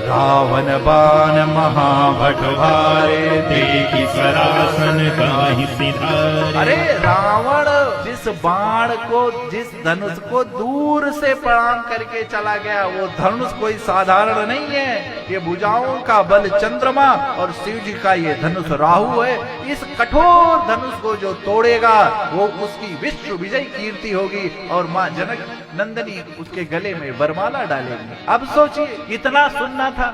रावण बाण महाभट भारे, देखी सरासन काहि सिधारे। अरे रावण जिस बाण को, जिस धनुष को दूर से प्रणाम करके चला गया, वो धनुष कोई साधारण नहीं है। ये भुजाओं का बल चंद्रमा और शिव जी का ये धनुष राहु है। इस कठोर धनुष को जो तोड़ेगा वो उसकी विश्व विजय कीर्ति होगी और माँ जनक नंदनी उसके गले में वरमाला डालेगी। अब सोचिए, इतना सुनना था।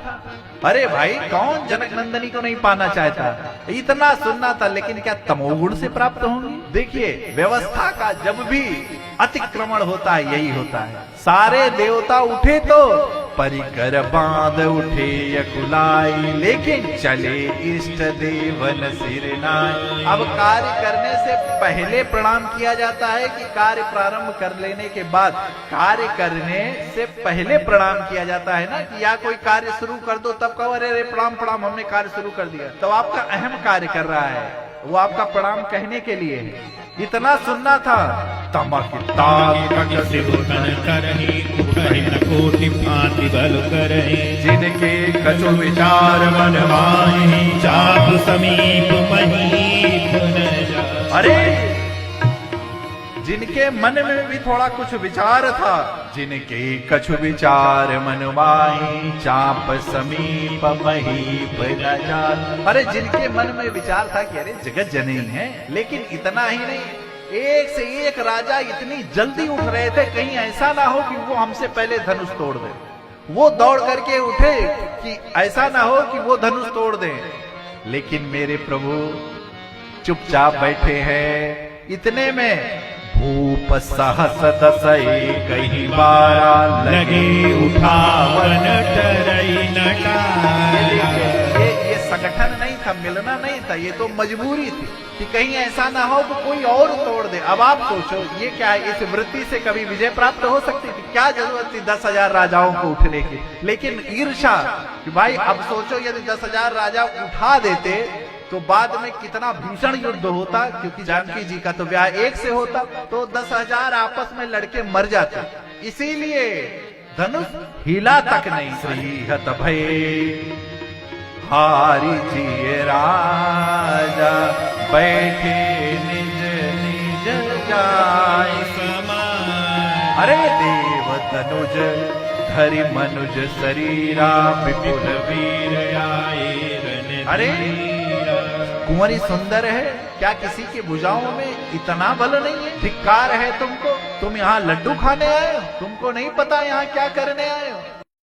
अरे भाई, कौन जनक नंदनी को नहीं पाना चाहता? इतना सुनना था, लेकिन क्या तमोगुण से प्राप्त होंगी? देखिए, व्यवस्था का जब भी अतिक्रमण होता है यही होता है। सारे देवता उठे तो परिकर बांध उठे यकुलाई, लेकिन चले इष्ट देवन सिर नाय। अब कार्य करने से पहले प्रणाम किया जाता है कि कार्य प्रारंभ कर लेने के बाद? कार्य करने से पहले प्रणाम किया जाता है ना, कि या कोई कार्य शुरू कर दो तब कहो अरे रे प्रणाम प्रणाम, हमने कार्य शुरू कर दिया। तो आपका अहम कार्य कर रहा है, वो आपका प्रणाम कहने के लिए है। इतना सुनना था। तमक कोटि भांति बल करहि, जिनके कछु विचार मन माहि, चाप समीप महीप न जाहि। अरे, जिनके मन में भी थोड़ा कुछ विचार था, जिनके कछु विचार मन माहि, चाप समीप महीप न जाहि। अरे, जिनके मन में विचार था कि अरे जगत जननी है, लेकिन इतना ही नहीं, एक से एक राजा इतनी जल्दी उठ रहे थे, कहीं ऐसा ना हो कि वो हमसे पहले धनुष तोड़ दे। वो दौड़ करके उठे कि ऐसा ना हो कि वो धनुष तोड़ दे, लेकिन मेरे प्रभु चुपचाप बैठे हैं। इतने में भूप सहस दसई कहीं बारा, लगे उठावन टरई नटारा। ये संगठन नहीं था, मिलना नहीं था, ये तो मजबूरी थी कि कहीं ऐसा ना हो कि कोई और तोड़ दे। अब आप सोचो, ये क्या है? इस वृत्ति से कभी विजय प्राप्त हो सकती थी? क्या जरूरत थी 10,000 राजाओं को उठने की? लेकिन ईर्षा कि भाई, अब सोचो यदि 10,000 राजा उठा देते तो बाद में कितना भीषण युद्ध होता, क्योंकि जानकी जी का तो ब्याह एक से होता, तो 10,000 आपस में लड़के मर जाते। इसीलिए धनुष हिला तक नहीं। श्रीहत भय हारी जी राजा, बैठे निज निज जाय समाय। अरे देव तनुज धरि मनुज शरीरा, विपुल वीर आए। अरे, कुंवरी सुंदर है, क्या किसी की भुजाओं में इतना बल नहीं है? धिक्कार है तुमको, तुम यहाँ लड्डू खाने आए हो? तुमको नहीं पता यहाँ क्या करने आए हो?